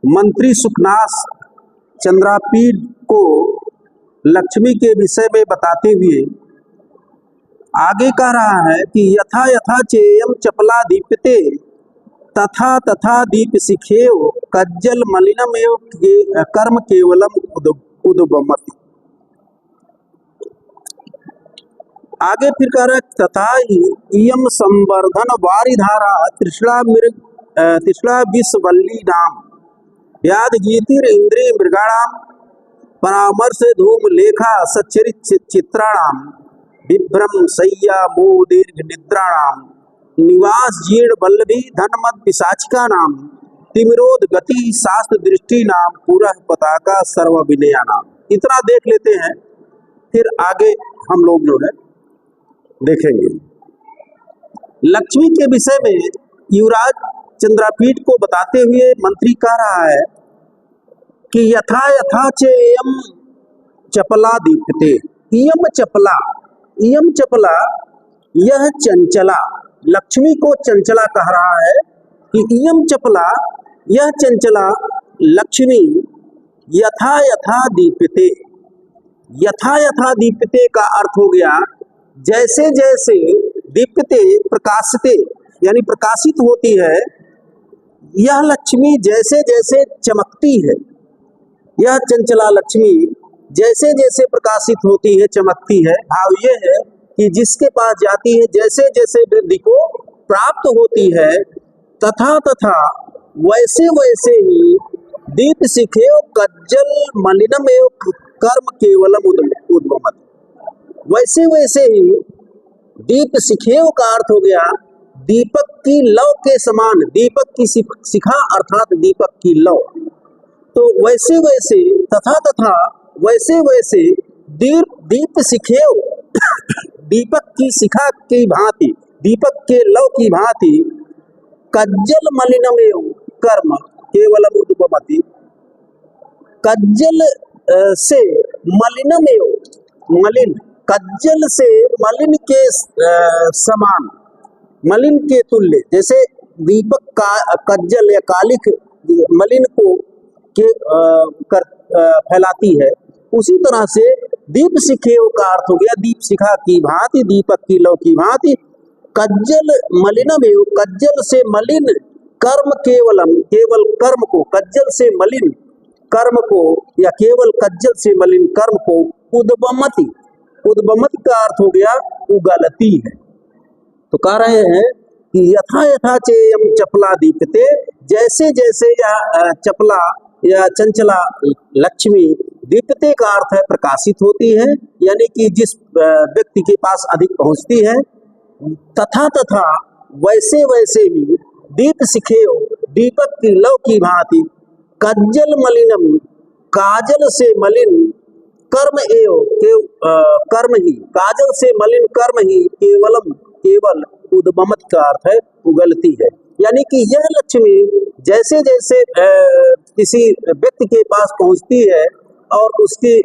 मंत्री सुखनाथ चंद्रापीठ को लक्ष्मी के विषय में बताते हुए आगे कह रहा है कि यथा यथा चेयम चपला दीप्यते तथा तथा दीप शिखेव कज्जल मलिनमेव कर्म केवलम उद्गमति। आगे फिर कह रहा है तथा इयम संवर्धन वारिधारा तृष्णा विषवल्ली नाम याद गीतिर इंद्रिय मृगाणाम परामर्श धूम लेखा सच्चरित चित्राणाम विभ्रम सय्या मोह दीर्घ निद्राणाम निवास जीर्ण वल्लभी धनमद पिशाचिका नाम तिमिरोध गति शास्त्र दृष्टि नाम पूरा पताका सर्व विनया नाम। इतना देख लेते हैं, फिर आगे हम लोग जो है देखेंगे। लक्ष्मी के विषय में युवराज चंद्रापीठ को बताते हुए मंत्री कह रहा है कि यथा यथा चेयम चपला दीप्यते। इयम चपला यह चंचला, लक्ष्मी को चंचला कह रहा है कि इयम चपला यह चंचला लक्ष्मी यथा यथा दीप्यते। यथा यथा दीप्यते का अर्थ हो गया जैसे जैसे दीप्यते प्रकाशते यानी प्रकाशित होती है, यह लक्ष्मी जैसे जैसे चमकती है, यह चंचला लक्ष्मी जैसे जैसे प्रकाशित होती है चमकती है। भाव यह है कि जिसके पास जाती है जैसे जैसे वृद्धि को प्राप्त होती है तथा तथा वैसे वैसे ही दीप शिखे कज्जल मलिनम एवं कर्म केवलम उद्गमति। वैसे वैसे ही दीप शिखेव का अर्थ हो गया दीपक की लौ के समान, दीपक की शिखा अर्थात दीपक की लौ। तो वैसे वैसे तथा तथा वैसे वैसे दीप शिखेव दीपक की शिखा की भांति, दीपक के लौ की भांति कज्जल मलिनमेव कर्म केवलम उद्गमति। कज्जल से मलिनमेव, मलिन कज्जल से मलिन के समान, मलिन के तुल्य, जैसे दीपक का कज्जल या कालिख मलिन को के फैलाती है, उसी तरह से दीप शिखेव का अर्थ हो गया दीप शिखा की भांति, दीपक की लौ की भांति। कज्जल मलिनमेव, कज्जल से मलिन कर्म केवलम, केवल कर्म को, कज्जल से मलिन कर्म को या केवल कज्जल से मलिन कर्म को उद्गमति, उद्गमति का अर्थ हो गया उगलती है। तो कह रहे हैं कि यथा यथा चेयम चपला दीप्यते, जैसे जैसे यह चपला या चंचला लक्ष्मी, दीप्यते का अर्थ है प्रकाशित होती है, यानी कि जिस व्यक्ति के पास अधिक पहुंचती है, तथा तथा वैसे वैसे ही दीप शिखेव, दीपक की लौ की भांति कज्जल मलिनम, काजल से मलिन कर्म एव कर्म ही, काजल से मलिन कर्म ही केवलम, केवल उद्गमत का अर्थ है उगलती है। यानी कि यह लक्ष्मी जैसे जैसे किसी व्यक्ति के पास पहुंचती है और उसकी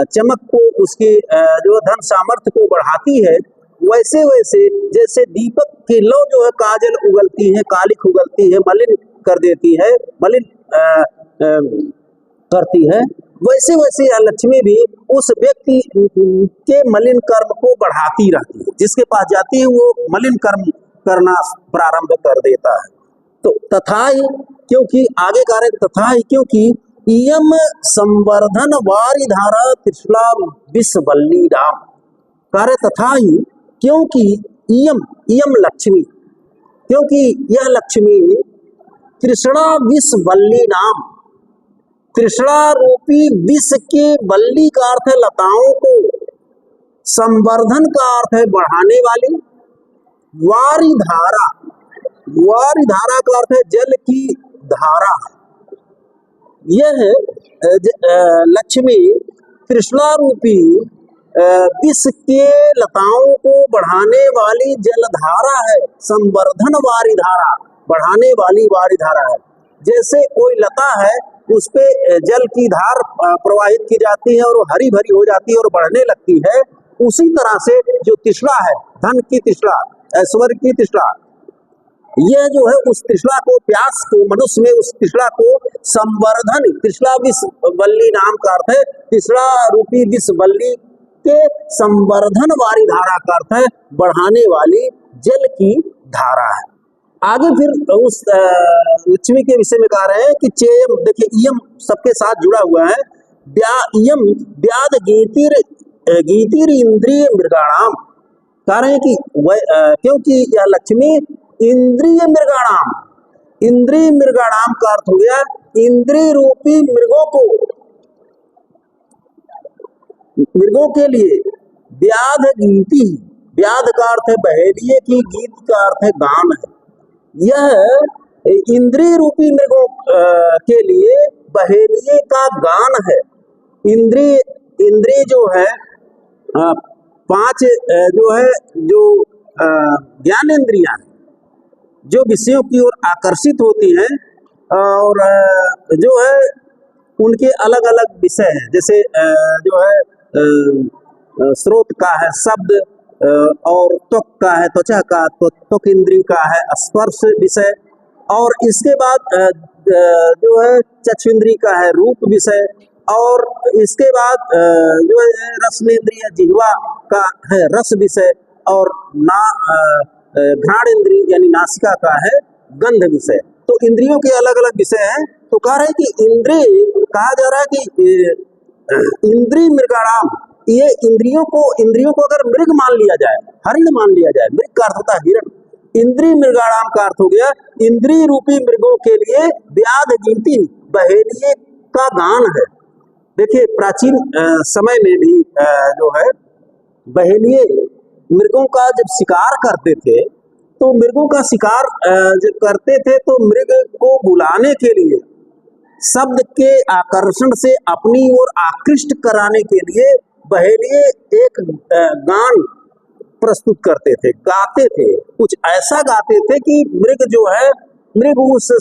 चमक को, उसकी जो धन सामर्थ्य को बढ़ाती है, वैसे वैसे जैसे दीपक की लौ जो है काजल उगलती है, कालिख उगलती है, मलिन कर देती है, मलिन करती है, वैसे वैसे यह लक्ष्मी भी उस व्यक्ति के मलिन कर्म को बढ़ाती रहती है। जिसके पास जाती है वो मलिन कर्म करना प्रारंभ कर देता है। तो तथा ही, क्योंकि आगे कह रहे तथा ही, क्योंकि इयम संवर्धन वारिधारा तृष्णा विषवल्ली नाम। कह रहे तथा ही, क्योंकि इयम लक्ष्मी, क्योंकि यह लक्ष्मी तृष्णा विषवल्ली नाम, तृष्णा रूपी विष के वल्ली का अर्थ है लताओं को, संवर्धन का अर्थ है बढ़ाने वाली, वारिधारा, वारिधारा का अर्थ है जल की धारा। यह लक्ष्मी तृष्णा रूपी विष के लताओं को बढ़ाने वाली जलधारा है, संवर्धन वारिधारा, बढ़ाने वाली वारिधारा है। जैसे कोई लता है, उस पे जल की धार प्रवाहित की जाती है और वो हरी भरी हो जाती है और बढ़ने लगती है, उसी तरह से जो तृष्णा है, धन की तृष्णा, ऐश्वर्य की तृष्णा, यह जो है उस तृष्णा को, प्यास को, मनुष्य में उस तृष्णा को संवर्धन, तृष्णा विष बल्ली नाम का अर्थ है, तृष्णा रूपी विष बल्ली के संवर्धन वाली धारा का अर्थ है बढ़ाने वाली जल की धारा है। आगे फिर उस लक्ष्मी के विषय में कह रहे हैं कि चेयम, देखिए इयम सबके साथ जुड़ा हुआ है, इयम व्याध गीतिर इंद्रिय मृगाणाम, कह रहे हैं कि क्योंकि यह लक्ष्मी इंद्रिय मृगाणाम, इंद्रिय मृगाणाम का अर्थ हो गया इंद्रिय रूपी मृगों के लिए व्याध गीति, व्याध का अर्थ है बहेलिए की, गीत का अर्थ है गान है। यह इंद्रिय रूपी मृगों के लिए बहेलिए का गान है। इंद्रिय जो है पांच जो है, जो ज्ञान इंद्रियां जो विषयों की ओर आकर्षित होती हैं और जो है उनके अलग अलग विषय हैं, जैसे जो है स्रोत का है शब्द, और त्वक का है त्वचा का, त्वक इंद्रिय का है स्पर्श विषय, और इसके बाद जो है चक्षुंद्रिय का है रूप विषय, और इसके बाद जो है रसनेन्द्रिय जिह्वा का है रस विषय, और घ्राण इंद्रिय यानी नासिका का है गंध विषय। तो इंद्रियों के अलग अलग विषय हैं। तो कह रहे हैं कि इंद्रिय, कहा जा रहा है कि इंद्रिय मृगाणाम, ये इंद्रियों को अगर मृग मान लिया जाए, हरिण मान लिया जाए, मृग का अर्थ होता है हिरण, इंद्रिय मृगाणाम का अर्थ हो गया इंद्रिय रूपी मृगों के लिए व्याध गीति, बहेलिए का गान है। देखिए प्राचीन समय में भी जो है बहेलिए मृगों का जब शिकार करते थे, तो मृगों का शिकार जब करते थे तो मृग को बुलाने के लिए, शब्द के आकर्षण से अपनी ओर आकृष्ट कराने के लिए बहेलिए एक गान प्रस्तुत करते थे, गाते थे, कुछ ऐसा गाते थे कि मृग उस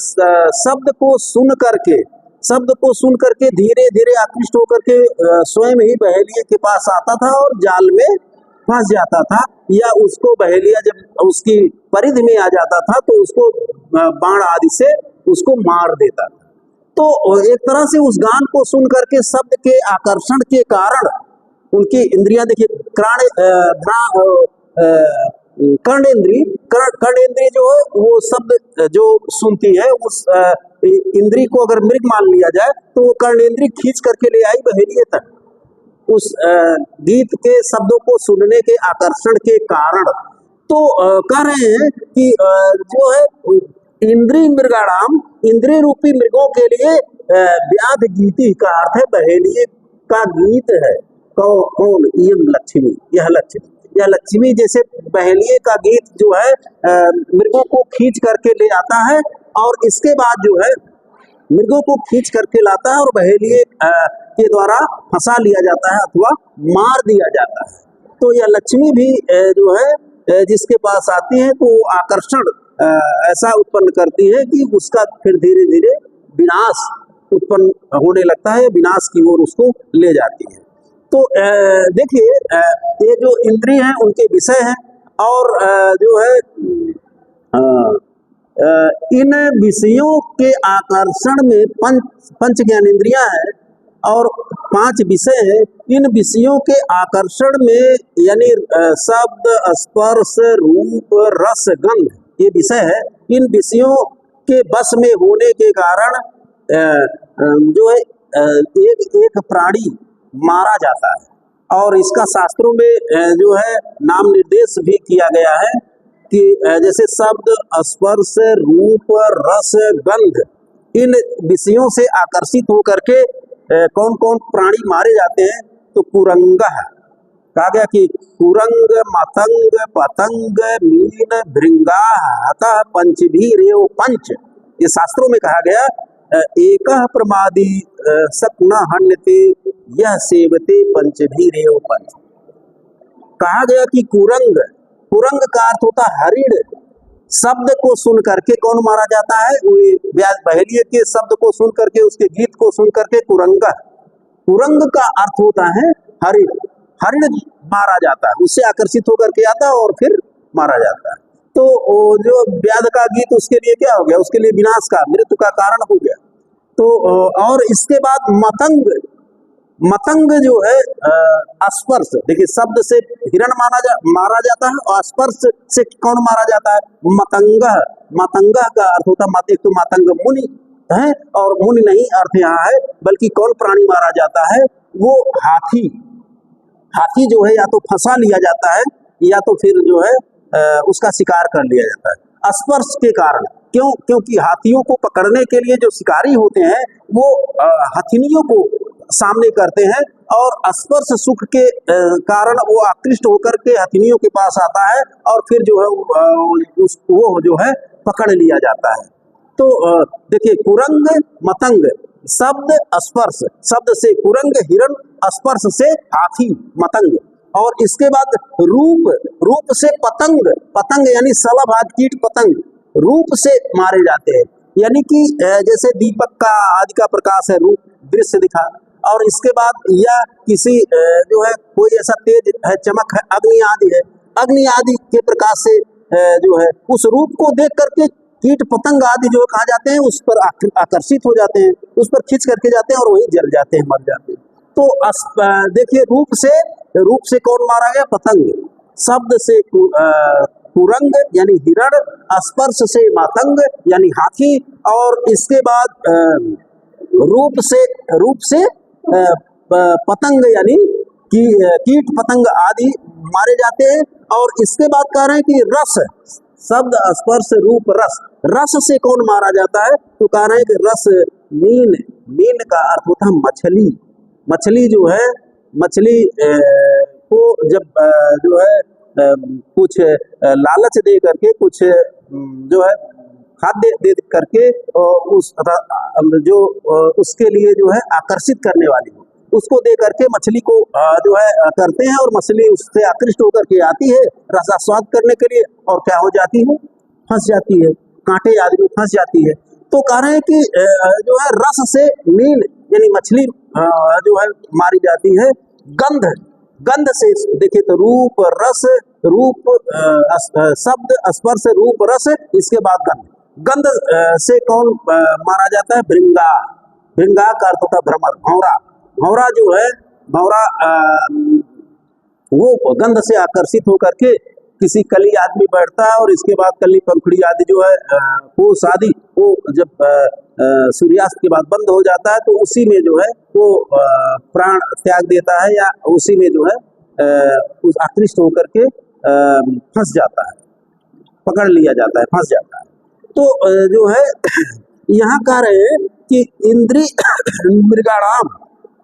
शब्द को सुन करके धीरे धीरे आकृष्ट होकर के स्वयं ही बहेलिए के पास आता था और जाल में फंस जाता था, या उसको बहेलिया जब उसकी परिधि में आ जाता था तो उसको बाण आदि से उसको मार देता था। तो एक तरह से उस गान को सुन करके शब्द के आकर्षण के कारण उनकी इंद्रियां, देखिए कर्णेंद्रिय जो है वो शब्द जो सुनती है, उस इंद्रिय को अगर मृग मान लिया जाए तो वो कर्णेंद्रिय खींच करके ले आई बहेलिए तक, उस गीत के शब्दों को सुनने के आकर्षण के कारण। तो कह रहे हैं कि जो है इंद्रिय मृगाणाम, इंद्रिय रूपी मृगों के लिए व्याध गीति का अर्थ है बहेलिए का गीत है। कौन? यम लक्ष्मी, यह लक्ष्मी जैसे बहेलिए का गीत जो है मृगों को खींच करके ले आता है, और इसके बाद जो है मृगों को खींच करके लाता है और बहेलिए के द्वारा फंसा लिया जाता है अथवा मार दिया जाता है। तो यह लक्ष्मी भी जो है जिसके पास आती है तो आकर्षण ऐसा उत्पन्न करती है कि उसका फिर धीरे धीरे विनाश उत्पन्न होने लगता है, विनाश की ओर उसको ले जाती है। तो देखिए ये जो इंद्रिय हैं उनके विषय हैं, और जो है इन विषयों के आकर्षण में पंच ज्ञानेंद्रियां हैं और 5 विषय हैं। इन विषयों के आकर्षण में यानी शब्द, स्पर्श, रूप, रस, गंध ये विषय है। इन विषयों के बस में होने के कारण जो है एक प्राणी मारा जाता है, और इसका शास्त्रों में जो है नाम निर्देश भी किया गया है कि जैसे शब्द, स्पर्श, रूप, रस, गंध इन विषयों से आकर्षित होकर के कौन कौन प्राणी मारे जाते हैं। तो कुरंग कहा गया कि कुरंग, मतंग, पतंग, मीन, भृंगा, अतः पंचभीरेव पंच, ये शास्त्रों में कहा गया। एक प्रमादी सक न हन्यते यह सेवते पंचभीरेव पंच। कहा गया कि कुरंग का अर्थ होता है हरिण। शब्द को सुन करके कौन मारा जाता है? बहेलिए के शब्द को सुन करके, उसके गीत को सुन करके कुरंग का अर्थ होता है हरिण। हरिण मारा जाता है, उससे आकर्षित होकर के आता है और फिर मारा जाता है। तो वो जो व्याध का गीत उसके लिए क्या हो गया, उसके लिए विनाश का, मृत्यु का कारण हो गया। तो और इसके बाद मतंग, मतंग जो है स्पर्श, देखिए शब्द से हिरण मारा जाता है और स्पर्श से कौन मारा जाता है, मतंग। मतंग का अर्थ होता है, एक तो मतंग मुनि है, और मुनि नहीं अर्थ यहाँ है, बल्कि कौन प्राणी मारा जाता है, वो हाथी। हाथी जो है या तो फंसा लिया जाता है या तो फिर जो है उसका शिकार कर लिया जाता है स्पर्श के कारण। क्यों? क्योंकि हाथियों को पकड़ने के लिए जो शिकारी होते हैं वो हथिनियों को सामने करते हैं और स्पर्श सुख के कारण वो आकृष्ट होकर के हथिनियों के पास आता है और फिर जो है वो जो है पकड़ लिया जाता है। तो देखिए कुरंग मतंग, शब्द स्पर्श, शब्द से कुरंग हिरण, स्पर्श से हाथी मतंग। और इसके बाद रूप, रूप से पतंग, पतंग यानी सलभ आदि कीट पतंग रूप से मारे जाते हैं। यानी कि जैसे दीपक का आदि का प्रकाश है, रूप दृश्य दिखा, और इसके बाद या किसी जो है कोई ऐसा तेज है, चमक है, अग्नि आदि है, अग्नि आदि के प्रकाश से जो है उस रूप को देख करके कीट पतंग आदि जो कहा जाते हैं उस पर आकर्षित हो जाते हैं, उस पर खींच करके जाते हैं और वहीं जल जाते हैं, मर जाते हैं। तो देखिए रूप से कौन मारा गया, पतंग। शब्द से कुरंग यानी हिरण, स्पर्श से मतंग यानी हाथी, और इसके बाद रूप से पतंग यानी कीट पतंग आदि मारे जाते हैं। और इसके बाद कह रहे हैं कि रस, शब्द स्पर्श रूप रस, रस से कौन मारा जाता है, तो कह रहे हैं कि रस मीन, मीन का अर्थ होता है मछली। मछली जो है, मछली को जब जो है कुछ लालच दे करके, कुछ जो है खाद्य दे करके उस जो उसके लिए जो है आकर्षित करने वाली हो, उसको दे करके मछली को जो है करते हैं और मछली उससे आकृष्ट होकर के आती है रसास्वाद करने के लिए, और क्या हो जाती है, फंस जाती है, कांटे आदि में फंस जाती है। तो कह रहे हैं कि जो है रस से मीन यानी मछली जो है मारी जाती है। गंध, गंध से देखिए तो रूप रस, रूप शब्द स्पर्श रूप रस, इसके बाद गंध, गंध से कौन मारा जाता है, भृंगा। भृंगा का अर्थ होता है भ्रमर, भौरा। भौरा जो है, भौरा वो गंध से आकर्षित होकर के किसी कली आदमी बैठता है और इसके बाद कली पंखुड़ी आदि जो है कोस आदि वो जब सूर्यास्त के बाद बंद हो जाता है तो उसी में जो है वो प्राण त्याग देता है या उसी में जो है उस आकृष्ट होकर के फंस जाता है, पकड़ लिया जाता है, फंस जाता है। तो जो है यहाँ कह रहे हैं कि इंद्रिय मृगाणाम,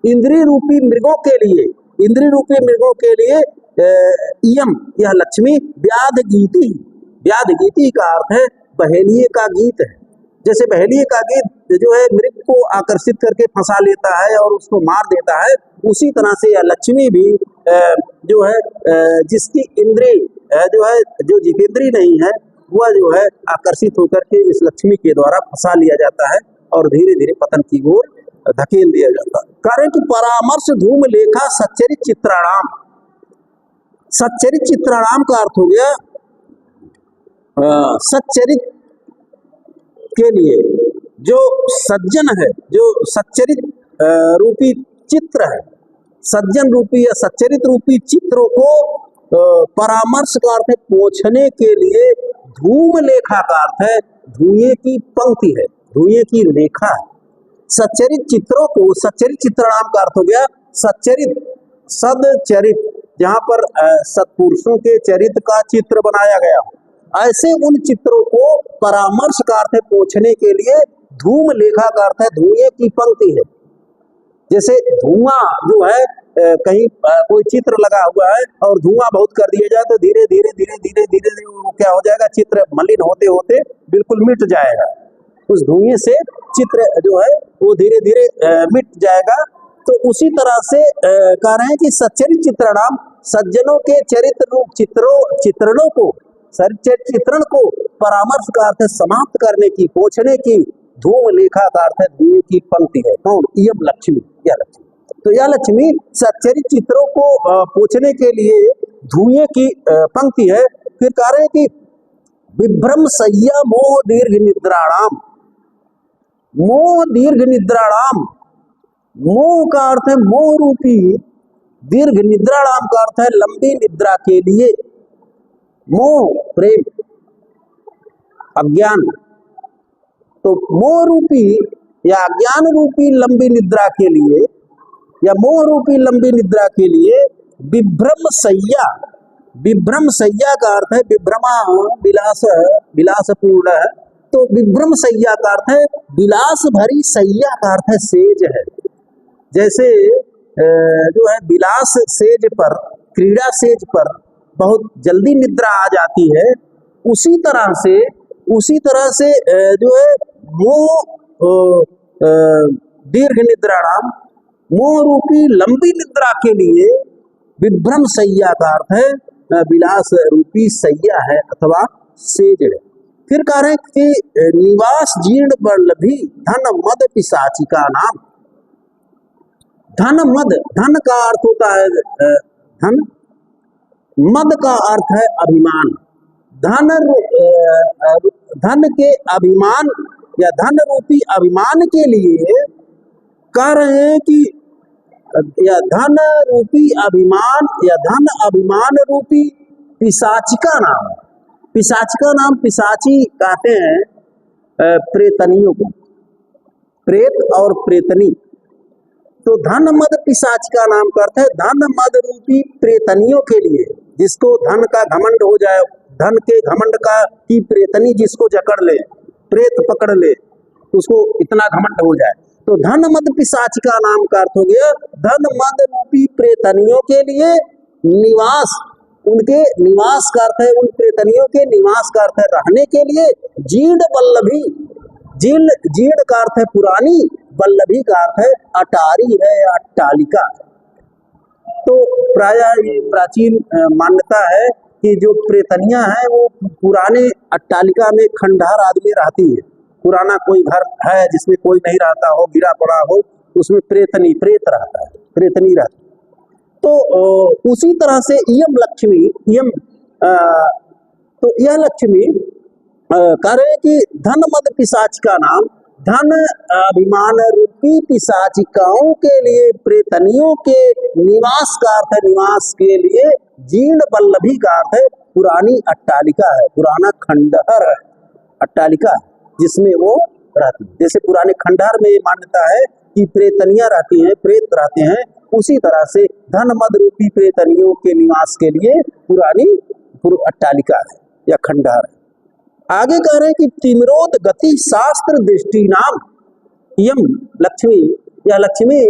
इंद्रिय रूपी मृगों के लिए, इंद्रिय रूपी मृगों के लिए इयम यह लक्ष्मी व्याध गीति, व्याध गीति का अर्थ है बहेलिए का गीत है। जैसे बहेलिए का गीत जो है मृग को आकर्षित करके फंसा लेता है और उसको मार देता है, उसी तरह से यह लक्ष्मी भी जो है जिसकी इंद्रिय जो है, जो जितेंद्रिय नहीं है, वह जो है आकर्षित होकर के इस लक्ष्मी के द्वारा फंसा लिया जाता है और धीरे धीरे पतन की ओर धकेल दिया जाता है। कारण कि परामर्श धूम लेखा सच्चरित चित्राणाम, सच्चरित चित्राणाम का अर्थ हो गया सच्चरित के लिए जो सज्जन है, जो सच्चरित रूपी चित्र है, सज्जन रूपी या सच्चरित रूपी चित्रों को परामर्श का अर्थ है पोंछने के लिए, धूम लेखा का अर्थ है धुएं की पंक्ति है, धुएं की रेखा है। सच्चरित चित्रों को, सच्चरित चित्राणाम का अर्थ हो गया सच्चरित, सदचरित, जहाँ पर सत्पुरुषों के चरित्र का चित्र बनाया गया हो, ऐसे उन चित्रों को परामर्श का अर्थ है पोंछने के लिए, धूम लेखा का अर्थ है धुएं की पंक्ति है। जैसे धुआं जो है कहीं कोई चित्र लगा हुआ है और धुआं बहुत कर दिया जाए तो धीरे धीरे धीरे धीरे धीरे धीरे वो क्या हो जाएगा, चित्र मलिन होते होते बिल्कुल मिट जाएगा। उस धुएं से चित्र जो है वो धीरे धीरे मिट जाएगा। तो उसी तरह से कह रहे हैं कि सच्चरित चित्रणाम, सज्जनों के चरित्र रूप चित्रणों को, चित्रण को परामर्श का अर्थ है समाप्त करने की, पोंछने की, धूम लेखा का अर्थ है धुएं की पंक्ति है। कौन? यह लक्ष्मी, यह लक्ष्मी। तो यह लक्ष्मी सच्चरित चित्रों को पोंछने के लिए धुएं की पंक्ति है। फिर कह रहे हैं कि विभ्रम सय्या मोह दीर्घ निद्राणाम। मोह दीर्घ निद्राणाम, मोह का अर्थ है मोह रूपी, दीर्घ निद्राणाम का अर्थ है लंबी निद्रा के लिए। मोह प्रेम, अज्ञान, तो मोह रूपी या अज्ञान रूपी लंबी निद्रा के लिए या मोह रूपी लंबी निद्रा के लिए विभ्रम सय्या। विभ्रम सय्या का अर्थ है विभ्रमा विलास, विलासपूर्ण है, तो विभ्रम सय्या का अर्थ है विलास भरी सय्या का अर्थ है सेज है। जैसे जो है विलास सेज पर, क्रीड़ा सेज पर बहुत जल्दी निद्रा आ जाती है, उसी तरह से जो है मोह दीर्घ निद्राणाम, मोह रूपी लंबी निद्रा के लिए विभ्रम सय्या का अर्थ है विलास रूपी सय्या है अथवा सेज है। फिर कह रहे हैं कि निवास जीर्ण बल्लभी धन मद पिशाची का नाम। धन मद, धन का अर्थ होता है धन, मद का अर्थ है अभिमान। धन के अभिमान या धन रूपी अभिमान के लिए कह रहे हैं कि या धन रूपी अभिमान या धन अभिमान रूपी पिशाचिका नाम। पिशाचिका नाम, पिशाची कहते हैं प्रेतनियों को, प्रेत और प्रेतनी। तो धन मद पिशाचिका नाम करते हैं धन मद रूपी प्रेतनियों के लिए, जिसको धन का घमंड हो जाए, धन के घमंड का की प्रेतनी जिसको जकड़ ले, प्रेत पकड़ ले, उसको इतना घमंड हो जाए, तो धन मद पिशाचिका नाम का अर्थ हो गया धन मद रूपी प्रेतनियों के लिए निवास। उनके निवास का अर्थ है, उन प्रेतनियों के निवास का अर्थ है रहने के लिए। जीर्ण वल्लभी, जीर्ण का अर्थ है पुरानी, वल्लभी का अर्थ है अटारी है या अट्टालिका। तो प्रायः ये प्राचीन मान्यता है कि जो प्रेतनियां हैं वो पुराने अट्टालिका में खंडहर आदमी रहती है। पुराना कोई घर है जिसमें कोई नहीं रहता हो, गिरा पड़ा हो, उसमें प्रेतनी, प्रेत रहता है, प्रेतनी रहती है। तो उसी तरह से इयम लक्ष्मी, इयम तो यह लक्ष्मी कह रहे हैं कि धन मद पिशाचिका नाम, धन अभिमान रूपी पिशाचिकाओं के लिए, प्रेतनियों के निवास का अर्थ है निवास के लिए, जीर्ण वल्लभी का अर्थ है पुरानी अट्टालिका है, पुराना खंडहर है, अट्टालिका है जिसमें वो रहती है। जैसे पुराने खंडहर में ये मान्यता है कि प्रेतनियां रहती हैं, प्रेत रहते हैं, उसी तरह से धन मद रूपी प्रेतनियों के निवास के लिए पुरानी अट्टालिका है या खंडहर है। आगे कह रहे हैं कि तिमिरोद गति शास्त्र दृष्टि नाम। यम लक्ष्मी, यह लक्ष्मी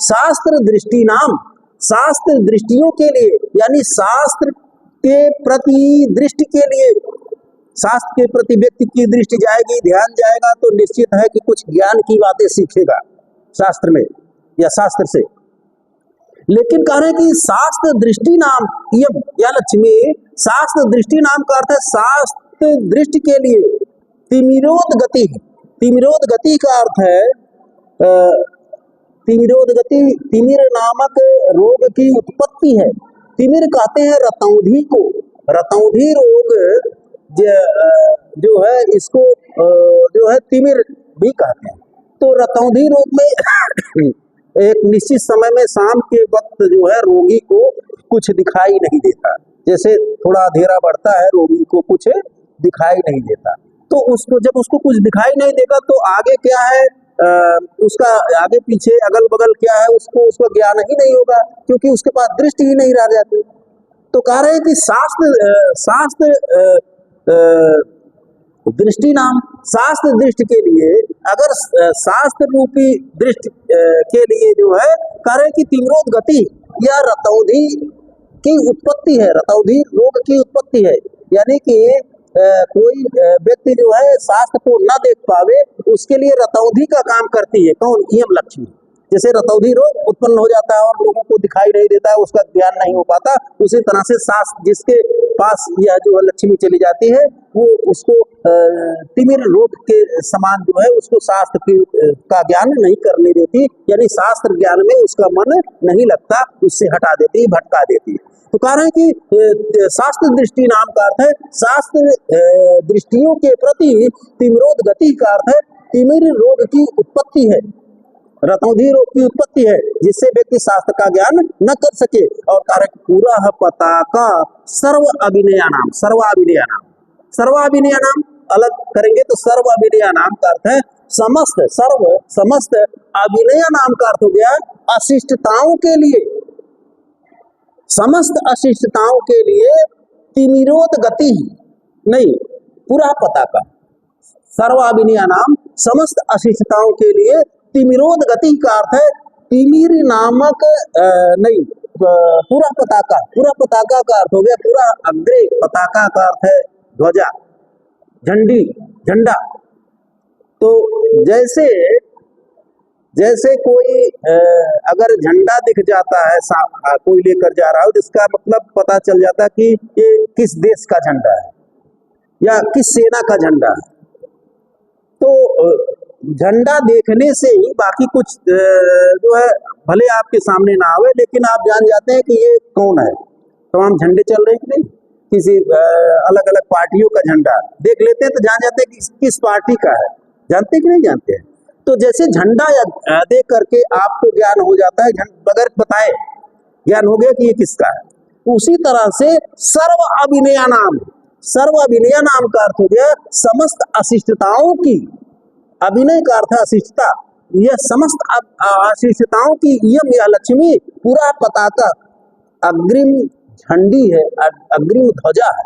शास्त्र दृष्टि नाम, शास्त्र दृष्टियों के लिए, यानी शास्त्र के प्रति दृष्टि के लिए, शास्त्र के प्रति व्यक्ति की दृष्टि जाएगी, ध्यान जाएगा तो निश्चित है कि कुछ ज्ञान की बातें सीखेगा शास्त्र में या शास्त्र से। लेकिन कह रहे हैं कि शास्त्र दृष्टि नाम यम, या लक्ष्मी शास्त्र दृष्टि नाम का अर्थ है शास्त्र दृष्टि के लिए। तिमिरोद गति, तिमिरोद गति का अर्थ है तिमिरोद गति, तिमिर नामक रोग की उत्पत्ति है। तिमिर कहते हैं रतौंधी को, रतौंधी रोग जो है इसको जो है तिमिर भी कहते हैं। तो रतौंधी रोग में एक निश्चित समय में शाम के वक्त जो है रोगी को कुछ दिखाई नहीं देता, जैसे थोड़ा अंधेरा बढ़ता है रोगी को कुछ दिखाई नहीं देता, तो उसको जब उसको कुछ दिखाई नहीं देगा तो आगे क्या है उसका आगे पीछे अगल बगल क्या है उसको ज्ञान ही नहीं होगा, क्योंकि उसके पास दृष्टि ही नहीं रह जाती। तो कह रहे हैं कि शास्त्र दृष्टि नाम, शास्त्र दृष्टि के लिए, अगर शास्त्र रूपी दृष्टि के लिए जो है कह रहे हैं कि तिमिरोद गति या रतौंधी की उत्पत्ति है, रतौंधी रोग की उत्पत्ति है, यानी कि कोई व्यक्ति जो है शास्त्र को न देख पावे उसके लिए रतौंधी का काम करती है। कौन? यम लक्ष्मी। जैसे रतौधी रोग उत्पन्न हो जाता है और लोगों को दिखाई नहीं देता है, उसका ध्यान नहीं हो पाता, उसी तरह से शास्त्र जिसके पास यह जो है लक्ष्मी चली जाती है वो उसको तिमिर रोग के समान जो है उसको शास्त्र का ज्ञान नहीं करने देती, यानी शास्त्र ज्ञान में उसका मन नहीं लगता, उससे हटा देती, भटका देती है। तो कह रहे हैं कि शास्त्र दृष्टि नाम का अर्थ है शास्त्र दृष्टियों के प्रति तिमिरोध गति का अर्थ है तिमिर रोग की उत्पत्ति है, रतौंधी रोग की उत्पत्ति है, जिससे व्यक्ति शास्त्र का ज्ञान न कर सके। और कारक पूरा पताका सर्व अभिनया नाम, सर्वाभिनया नाम, सर्वाभिनया नाम अलग करेंगे तो सर्वाभिनया नाम का अर्थ है समस्त, सर्व समस्त, अभिनय नाम का अर्थ हो गया अशिष्टताओं के लिए, समस्त अशिष्टताओं के लिए तिमिरोध गति नहीं, पूरा पताका सर्वाभिनया नाम समस्त अशिष्टताओं के लिए तिमिरोध गति का अर्थ है तिमिर नामक नहीं, पूरा पताका, पूरा पताका का अर्थ हो गया पूरा अग्रे, पताका का अर्थ है ध्वजा, झंडी, झंडा। तो जैसे जैसे कोई अगर झंडा दिख जाता है कोई लेकर जा रहा हो, जिसका मतलब पता चल जाता है कि ये किस देश का झंडा है या किस सेना का झंडा है। तो झंडा देखने से ही बाकी कुछ जो है भले आपके सामने ना आवे, लेकिन आप जान जाते हैं कि ये कौन है। तमाम झंडे चल रहे हैं कि नहीं, किसी अलग अलग पार्टियों का झंडा देख लेते हैं तो जान जाते हैं कि किस पार्टी का है, जानते कि नहीं जानते हैं। तो जैसे झंडा या देख करके आपको ज्ञान हो जाता है, बगैर बताए ज्ञान हो गया कि ये किसका है। उसी तरह से सर्व अभिनया नाम, सर्व अभिनया नाम का अर्थ हो गया समस्त अशिष्टताओं की, अभिनय का अर्थ अशिष्टता, यह समस्त अशिष्टताओं की यह लक्ष्मी पूरा पताका अग्रिम झंडी है, अग्रिम ध्वजा है।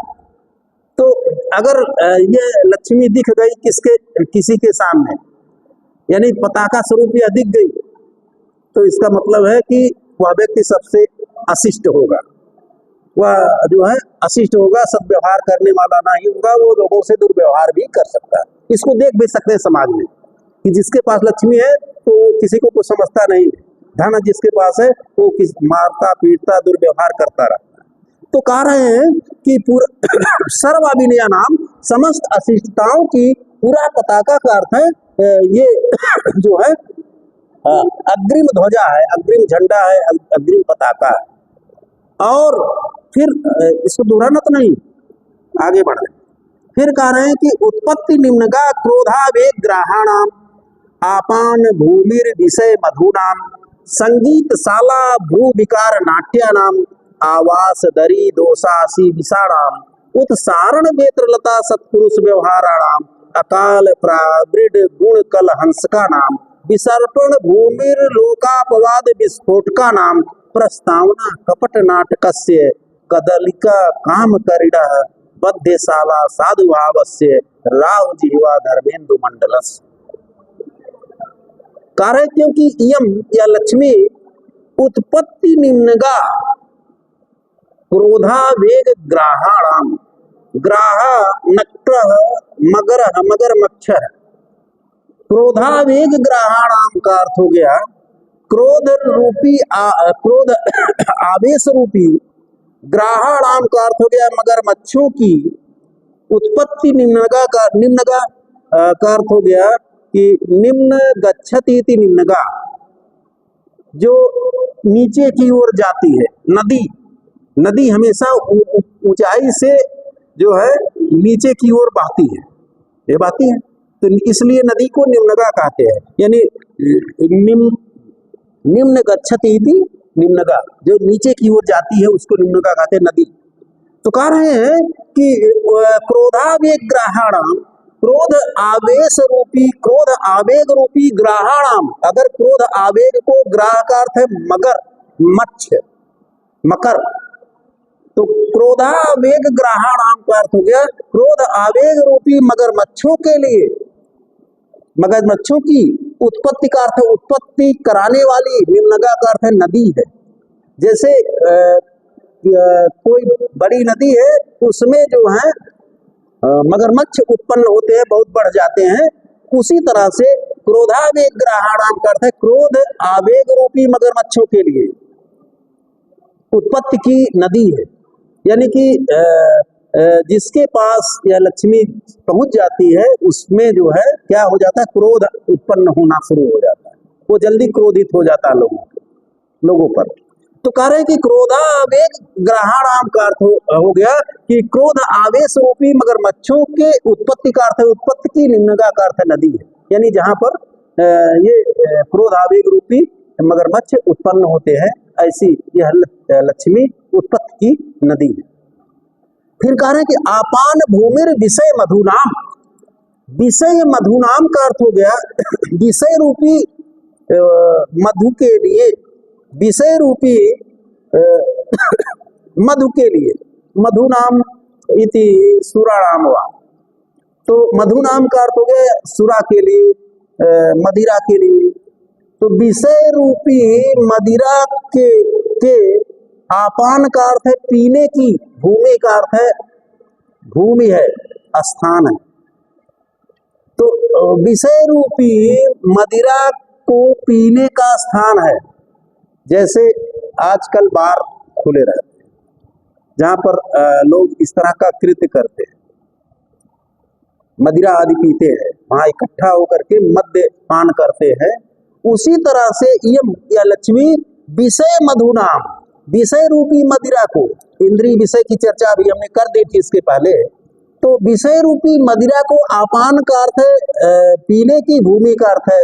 तो अगर ये लक्ष्मी दिख गई किसी के सामने, यानी पताका स्वरूप यह दिख गई, तो इसका मतलब है कि वह व्यक्ति सबसे अशिष्ट होगा, वह जो है अशिष्ट होगा, सद्व्यवहार करने वाला नहीं होगा, वो लोगों से दुर्व्यवहार भी कर सकता है। इसको देख भी सकते हैं समाज में कि जिसके पास लक्ष्मी है तो किसी को कुछ समझता नहीं, धन जिसके पास है वो मारता पीटता दुर्व्यवहार करता रहता है। तो कह रहे हैं कि पूरा सर्वाभिनया नाम समस्त अशिष्टताओं की पूरा पताका का अर्थ है ये जो है अग्रिम ध्वजा है, अग्रिम झंडा है, अग्रिम पताका है। और फिर इसको दोहराना तो नहीं, आगे बढ़ रहे। फिर कह रहे हैं कि उत्पत्ति निम्नगा क्रोधावेग ग्राहाणाम आपान भूमिर विषय मधुनाम संगीत शाला भू विकार नाट्यानाम आवास दरी दोषासी विषाणाम उत्सारण नेत्रलता सत्पुरुष व्यवहाराणाम अकाल प्रावृड गुण कल हंसका नाम विसर्पण भूमिर लोकापवाद विस्फोटका नाम प्रस्तावना कपट नाटकस्य कदलिका काम करिण बद्धशाला साधुभावस्य राव जिह्वा धर्मेंदु मंडलस। कार्य क्योंकि इयम या लक्ष्मी उत्पत्ति निम्नगा क्रोधावेग ग्राहाणाम, ग्राह नक्र मगर मगर मच्छर, क्रोधावेग ग्राहाणाम का अर्थ हो गया क्रोध रूपी क्रोध आवेश रूपी, ग्राहाणाम का अर्थ हो गया मगरमच्छों की, उत्पत्ति निम्नगा का अर्थ हो गया कि निम्न गच्छति इति निम्नगा, जो नीचे की ओर जाती है। नदी, नदी हमेशा ऊंचाई से जो है नीचे की ओर बहती है, ये बहती है, तो इसलिए नदी को निम्नगा कहते हैं, यानी निम्न गच्छति इति निम्नगा, जो नीचे की ओर जाती है उसको निम्नगा कहते हैं, नदी। तो कह रहे हैं कि क्रोधावेग ग्राहाणाम, क्रोध आवेश रूपी, क्रोध आवेग रूपी ग्राहाणाम, अगर क्रोध आवेग को ग्राह का अर्थ है मगर, मच्छ, मकर, तो क्रोधावेग ग्राहाणाम का अर्थ हो गया क्रोध आवेग रूपी मगरमच्छों के लिए, मगरमच्छों की उत्पत्ति का अर्थ उत्पत्ति कराने वाली, निम्नगा का अर्थ है नदी है। जैसे कोई बड़ी नदी है उसमें जो है मगरमच्छ उत्पन्न होते हैं, बहुत बढ़ जाते हैं, उसी तरह से क्रोधावेग ग्रहाणाम का अर्थ है क्रोध आवेग रूपी मगरमच्छों के लिए उत्पत्ति की नदी है। यानी कि जिसके पास यह लक्ष्मी पहुंच जाती है उसमें जो है क्या हो जाता है, क्रोध उत्पन्न होना शुरू हो जाता है, वो जल्दी क्रोधित हो जाता है लोगों पर। तो कह रहे हैं कि क्रोधावेग ग्रहाणाम का अर्थ हो गया कि क्रोध आवेश रूपी मगरमच्छों के उत्पत्ति का अर्थ है, उत्पत्ति की निम्नगा का अर्थ है नदी है। यानी जहां पर ये क्रोध आवेग रूपी मगरमच्छ उत्पन्न होते हैं, ऐसी यह लक्ष्मी उत्पत्ति की नदी है। फिर कह रहे हैं कि आपान भूमिर विषय मधुनाम, विषय मधुनाम का अर्थ हो गया विषय रूपी मधु के लिए, विषय रूपी मधु के लिए, मधु नाम इति सुराणाम वा, तो मधु नाम का अर्थ हो गया सुरा के लिए, मदिरा के लिए। तो विषय रूपी मदिरा के आपान का अर्थ है पीने की, भूमि का अर्थ है भूमि है, स्थान है। तो विषय रूपी मदिरा को पीने का स्थान है। जैसे आजकल बार खुले रहते हैं जहां पर लोग इस तरह का कृत्य करते हैं, मदिरा आदि पीते हैं, वहां इकट्ठा होकर के मद्य पान करते हैं। उसी तरह से यह लक्ष्मी विषय मधुनाम, विषय रूपी मदिरा को, इंद्रिय विषय की चर्चा अभी हमने कर दी थी इसके पहले, तो विषय रूपी मदिरा को आपान का अर्थ है पीने की, भूमि का अर्थ है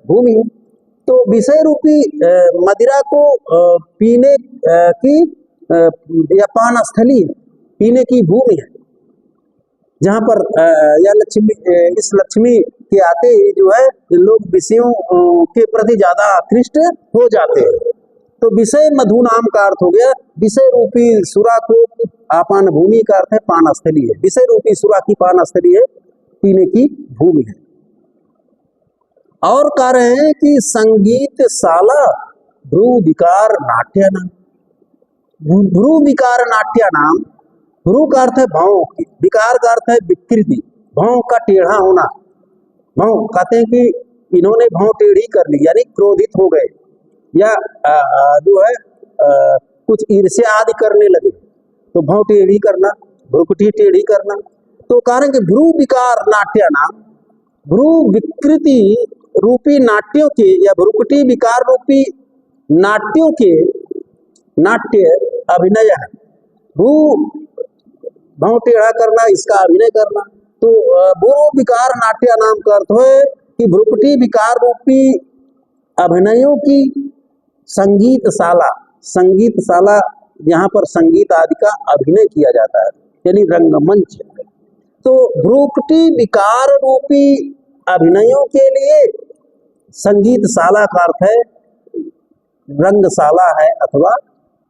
भूमि। तो विषय रूपी मदिरा को पीने की या पान स्थली, पीने की भूमि है, जहाँ पर यह लक्ष्मी, इस लक्ष्मी के आते ही जो है लोग विषयों के प्रति ज्यादा आकृष्ट हो जाते हैं। तो विषय मधु नाम का अर्थ हो गया विषय रूपी सुरा को आपान भूमि का अर्थ है पान स्थली है, विषय रूपी सुरा की पान स्थली है, पीने की भूमि है। और कह रहे हैं कि संगीत शाला भ्रू विकार नाट्य नाम, भ्रू विकार नाट्य नाम, भ्रू का अर्थ है भावों की, विकार का अर्थ है विकृति, भाव का टेढ़ा होना। भाव कहते हैं कि इन्होंने भाव टेढ़ी कर ली, यानी क्रोधित हो गए, या जो है कुछ ईर्ष्या आदि करने लगे, तो भाव टेढ़ी करना, भ्रुकुटी टेढ़ी करना। तो कारण कि भ्रू विकार नाट्य नाम, भ्रू विकृति रूपी नाट्यों के या भ्रुकुटी विकार रूपी नाट्यों के, नाट्य अभिनय है, भ्रू भाव टेढ़ा करना, इसका अभिनय करना। तो भ्रू विकार नाट्य नाम का अर्थ है कि भ्रुकुटी विकार रूपी अभिनयों की संगीतशाला, संगीतशाला यहाँ पर संगीत आदि का अभिनय किया जाता है, यानी रंगमंच। तो भ्रुकुटी विकार रूपी अभिनयों के लिए संगीतशाला का अर्थ है रंगशाला है अथवा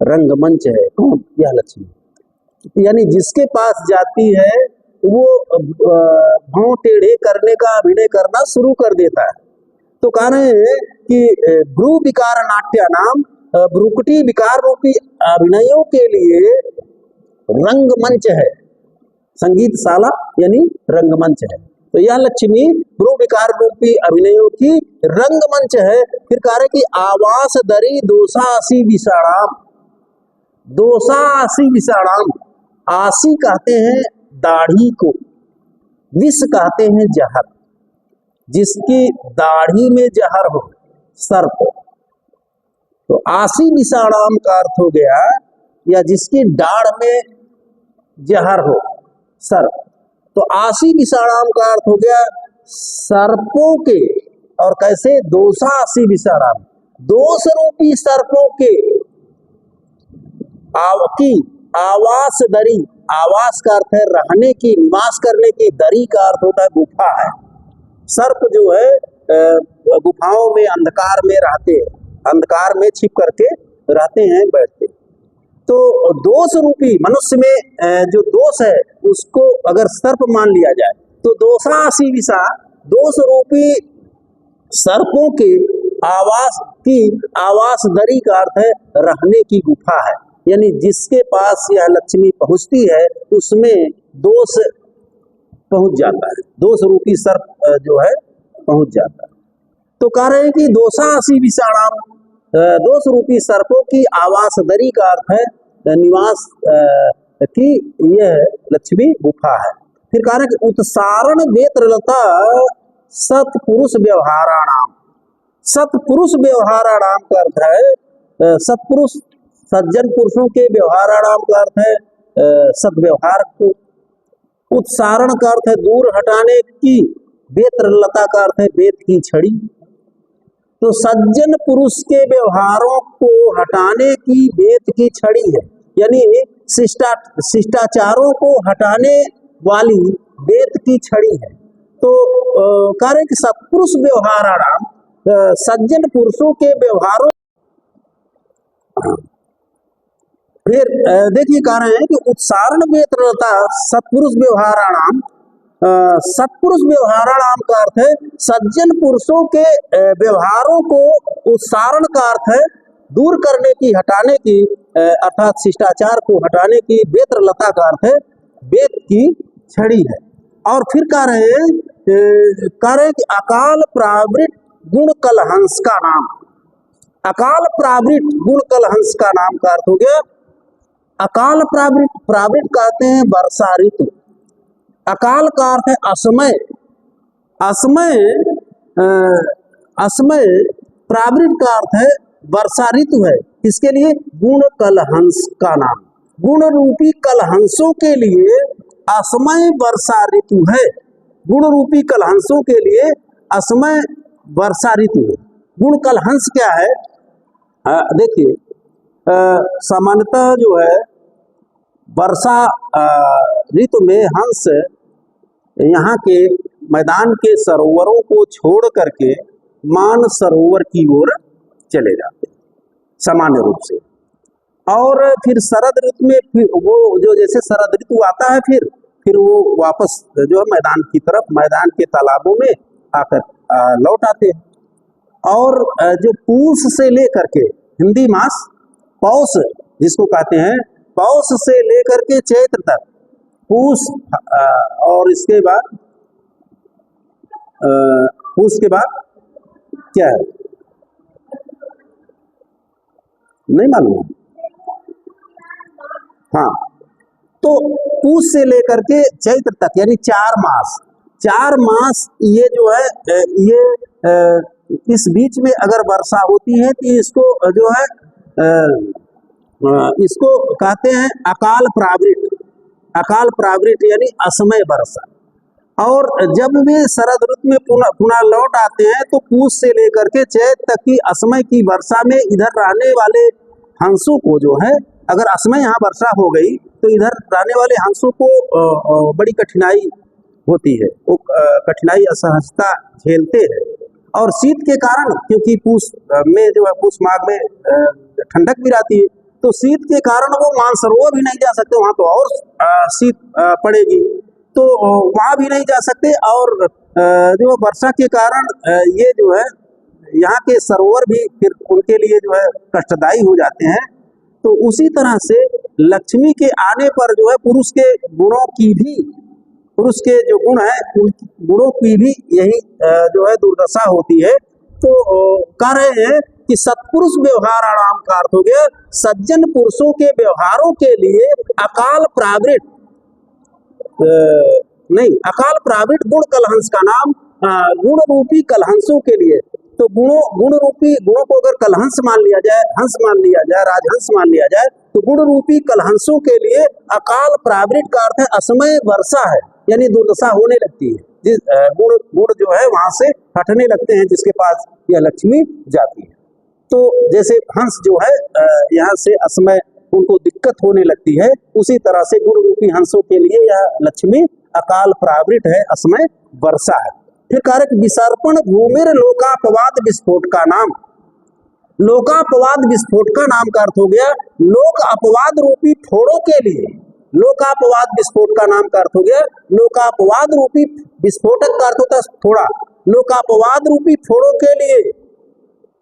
रंगमंच है। कौन? यह लक्ष्मी। यानी जिसके पास जाती है वो भाव टेढ़े करने का अभिनय करना शुरू कर देता है। तो कह रहे हैं कि भ्रू विकार नाट्य नाम, भ्रुकुटी विकार रूपी अभिनयों के लिए रंगमंच है, संगीतशाला यानी रंगमंच है। तो यह लक्ष्मी भ्रू विकार रूपी अभिनयों की रंगमंच है। फिर कह रहे कि आवास दरी दोषासी विषाणाम, दोषासी विषाणाम, आसी कहते हैं दाढ़ी को, विष कहते हैं जहर, जिसकी दाढ़ी में जहर हो, सर्प। तो आसी विषाणाम का अर्थ हो गया या जिसकी दाढ़ में जहर हो, सर्प। तो आसी विषाणाम का अर्थ हो गया सर्पों के, और कैसे? दोषासी विषाणाम, दोष रूपी सर्पों के की आवास दरी, आवास का अर्थ है रहने की, निवास करने की, दरी का अर्थ होता है गुफा है। सर्प जो है गुफाओं में अंधकार में रहते हैं, अंधकार में छिप करके रहते हैं, बैठते। तो दोष रूपी मनुष्य में जो दोष है उसको अगर सर्प मान लिया जाए तो दोषासी विषा, दोष रूपी सर्पों के आवास की, आवास दरी का अर्थ है रहने की गुफा है। यानी जिसके पास यह लक्ष्मी पहुंचती है उसमें दोष पहुंच जाता है, दोष रूपी सर्प जो है पहुंच जाता है। तो कह रहे हैं कि दोषासी विषाणाम, दोष रूपी सर्पों की आवास दरी का अर्थ है निवास की यह लक्ष्मी गुफा है। फिर कह रहे हैं कि उत्सारण वेत्रलता सत्पुरुष व्यवहाराणाम, सत्पुरुष व्यवहाराणाम का अर्थ है सत्पुरुष, सज्जन पुरुषों के व्यवहाराणाम का अर्थ है सद्व्यवहार को, उत्सारण का अर्थ है दूर हटाने की, वेत्रलता का अर्थ है वेत की छड़ी। तो सज्जन पुरुष के व्यवहारों को हटाने की वेत की छड़ी है, यानी शिष्टाचारों को हटाने वाली वेत की छड़ी है। तो कह रहे कि सत्पुरुष व्यवहाराणाम, सज्जन पुरुषों के व्यवहारों। फिर देखिए कह रहे हैं कि उत्सारण वेत्रलता सत्पुरुष व्यवहाराणाम, सत्पुरुष व्यवहाराणाम का अर्थ है सज्जन पुरुषों के व्यवहारों को, उत्सारण का अर्थ है दूर करने की, हटाने की, अर्थात शिष्टाचार को हटाने की, वेत्रलता का अर्थ है वेत की छड़ी है। और फिर कह रहे हैं कि अकाल प्रावृत गुण कलहंस का नाम, अकाल प्रावृत गुण कलहंस का नाम का अर्थ हो गया अकाल प्रावृत, प्रावृत कहते हैं वर्षा ऋतु, अकाल का अर्थ है असमय, असमय असमय, प्रावृत का अर्थ है वर्षा ऋतु है। इसके लिए गुण कलहंस का नाम, गुण रूपी कलहंसों के लिए असमय वर्षा ऋतु है, गुण रूपी कलहंसों के लिए असमय वर्षा ऋतु है। गुण कलहंस क्या है? देखिए सामान्यतः जो है वर्षा ऋतु में हंस यहाँ के मैदान के सरोवरों को छोड़ करके मान सरोवर की ओर चले जाते हैं सामान्य रूप से। और फिर शरद ऋतु में फिर वो जो जैसे शरद ऋतु आता है फिर वो वापस जो है मैदान की तरफ, मैदान के तालाबों में आकर लौट आते हैं। और जो पूस से लेकर के हिंदी मास पौष जिसको कहते हैं, पौष से लेकर के चैत्र तक पूस, और इसके बाद पूस के बाद क्या है नहीं मालूम। हाँ, तो पूस से लेकर के चैत्र तक यानी 4 मास, 4 मास ये जो है ये इस बीच में अगर वर्षा होती है तो इसको जो है इसको कहते हैं अकाल प्रावृत, अकाल प्रावृत यानी असमय वर्षा। और जब वे शरद ऋतु में पुनः लौट आते हैं तो पूस से लेकर के चैत तक की असमय की वर्षा में इधर रहने वाले हंसों को जो है, अगर असमय यहाँ वर्षा हो गई तो इधर रहने वाले हंसों को बड़ी कठिनाई होती है, वो कठिनाई असहजता झेलते हैं। और शीत के कारण, क्योंकि पूस में जो है पूस माघ में ठंडक भी रहती है, तो शीत के कारण वो मानसरोवर भी नहीं जा सकते, वहाँ तो और शीत पड़ेगी, तो वहाँ भी नहीं जा सकते। और जो वर्षा के कारण ये जो है यहाँ के सरोवर भी फिर उनके लिए जो है कष्टदायी हो जाते हैं। तो उसी तरह से लक्ष्मी के आने पर जो है पुरुष के गुणों की भी, पुरुष के जो गुण है उन गुणों की भी यही जो है दुर्दशा होती है। तो कह रहे हैं कि सत्पुरुष व्यवहाराणाम का अर्थ हो गया सज्जन पुरुषों के व्यवहारों के लिए अकाल प्रावृत, नहीं अकाल प्रावृत गुण कलहंस का नाम गुण रूपी कलहंसों के लिए। तो गुण रूपी गुणों को अगर कलहंस मान लिया जाए, हंस मान लिया जाए, राजहंस मान लिया जाए, तो गुण रूपी कलहंसों के लिए अकाल प्रावृत का अर्थ है असमय वर्षा है, यानी दुर्दशा होने लगती है। जिस गुण जो है वहां से हटने लगते हैं जिसके पास यह लक्ष्मी जाती है। तो जैसे हंस जो है यहाँ से असमय उनको दिक्कत होने लगती है, उसी तरह से गुण रूपी हंसों के लिए यह लक्ष्मी अकाल प्रावृत है, असमय वर्षा है। फिर कारक विसर्पण भूमिर लोकापवाद विस्फोट का नाम, लोकापवाद विस्फोट का नाम का अर्थ हो गया लोक अपवाद रूपी फोड़ों के लिए, लोकापवाद विस्फोट का नाम का अर्थ हो गया लोकापवाद रूपी, विस्फोटक का अर्थ होता है थोड़ा, लोकापवाद रूपी फोड़ों के लिए।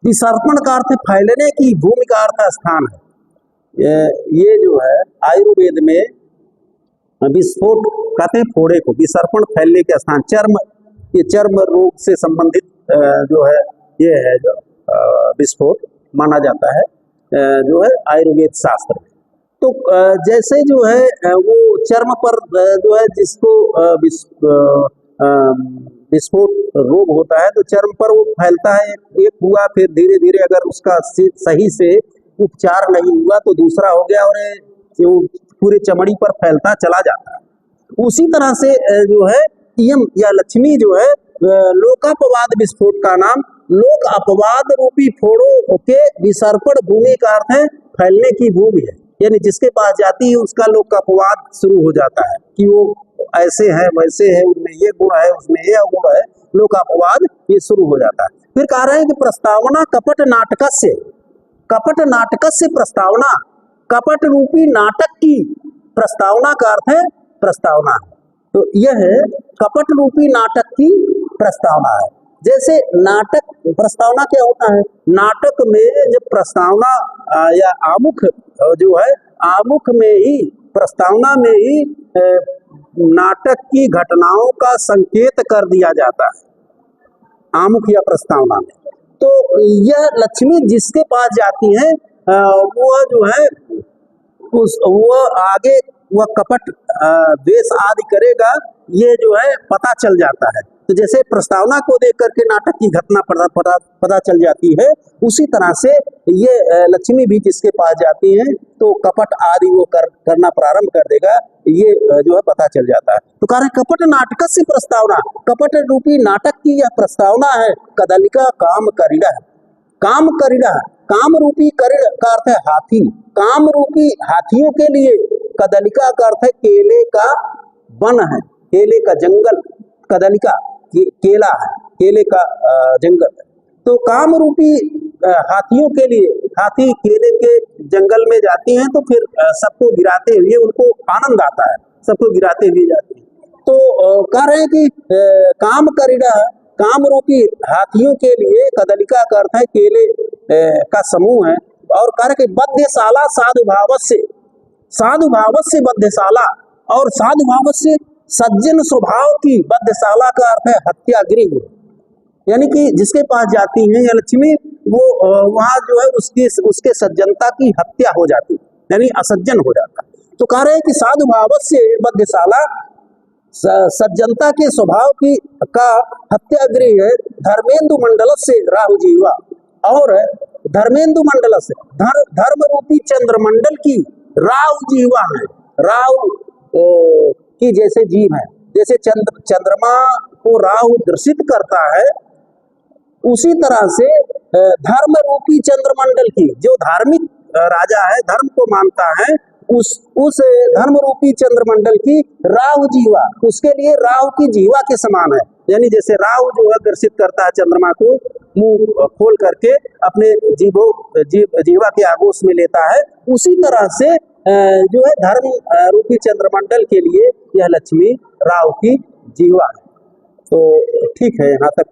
विसर्पण का अर्थ फैलने की, भूमि का अर्थ स्थान है। ये जो है आयुर्वेद में विस्फोट कहते हैं फोड़े को, विसर्पण फैलने के स्थान, चर्म ये चर्म रोग से संबंधित जो है ये है जो विस्फोट माना जाता है जो है आयुर्वेद शास्त्र में। तो जैसे जो है वो चर्म पर जो है जिसको विस्फोट रोग होता है तो चर्म पर वो फैलता है, एक हुआ, फिर धीरे धीरे अगर उसका सही से उपचार नहीं हुआ तो दूसरा हो गया और वो पूरे चमड़ी पर फैलता चला जाता है। उसी तरह से जो है इयम या लक्ष्मी जो है लोकापवाद विस्फोट का नाम लोक अपवाद रूपी फोड़ों के विसर्पण भूमि का अर्थ है फैलने की भूमि है, यानी जिसके पास जाती है उसका लोक अपवाद शुरू हो जाता है कि वो ऐसे है वैसे है, उनमें ये गुण है उसमें ये गुण है, लोक अपवाद ये शुरू हो जाता है। फिर कह रहे हैं कि प्रस्तावना कपट नाटक से प्रस्तावना, कपट रूपी नाटक की प्रस्तावना का अर्थ है प्रस्तावना है। तो यह कपट रूपी नाटक की प्रस्तावना है। जैसे नाटक प्रस्तावना क्या होता है, नाटक में जब प्रस्तावना या आमुख जो है आमुख में ही प्रस्तावना में ही नाटक की घटनाओं का संकेत कर दिया जाता है आमुख या प्रस्तावना में। तो यह लक्ष्मी जिसके पास जाती है वह जो है वह आगे वह कपट द्वेष आदि करेगा, ये जो है पता चल जाता है। तो जैसे प्रस्तावना को देख करके नाटक की घटना पता चल जाती है, उसी तरह से ये लक्ष्मी भी जिसके पास जाती है तो कपट आदि वो करना प्रारंभ कर देगा, ये जो है पता चल जाता है। तो कह रहे कपट नाटक से प्रस्तावना, कपट रूपी नाटक की यह प्रस्तावना है कदलिका काम करीड़ा। काम करीड़ा, काम रूपी करीड़ का अर्थ है हाथी, काम रूपी हाथियों के लिए कदलिका का अर्थ है केले का वन है, केले का जंगल, कदलिका ये केला है, केले का जंगल। तो काम रूपी हाथियों के लिए, हाथी केले के जंगल में जाती हैं तो फिर सबको गिराते हुए उनको आनंद आता है, सबको गिराते हुए जाती हैं। तो कह रहे हैं कि काम करीड़ा, काम रूपी हाथियों के लिए कदलिका का अर्थ है केले का समूह है। और कह रहे कि बद्धशाला साधु भाव से बद्धशाला, और साधु भाव से सज्जन स्वभाव की, बद्धशाला का अर्थ है हत्यागृह, यानी कि जिसके पास जाती है या लक्ष्मी वो वहां जो है उसके सज्जनता की हत्या हो जाती है, यानी असज्जन हो जाता है। तो कह रहे हैं कि साधु भाव से बद्धशाला सज्जनता के स्वभाव की का हत्यागृह है। धर्मेंदु मंडल से राहु जीवा, और धर्मेंदु मंडल से धर्म रूपी चंद्रमंडल की राहु जीवा है, राहु की जैसे जीव है, जैसे चंद्रमा को राहु दर्शित करता है, उसी तरह से धर्म रूपी चंद्रमंडल की, जो धार्मिक राजा है, धर्म को मानता है, उस धर्म रूपी चंद्रमंडल की राहु जीवा, उसके लिए राहु की जीवा के समान है। यानी जैसे राहु जो है दर्शित करता है चंद्रमा को, मुंह खोल करके अपने जीवा के आगोश में लेता है, उसी तरह से जो है धर्म रूपी चंद्रमंडल के लिए यह लक्ष्मी राहु की जीवा है। तो ठीक है, यहाँ तक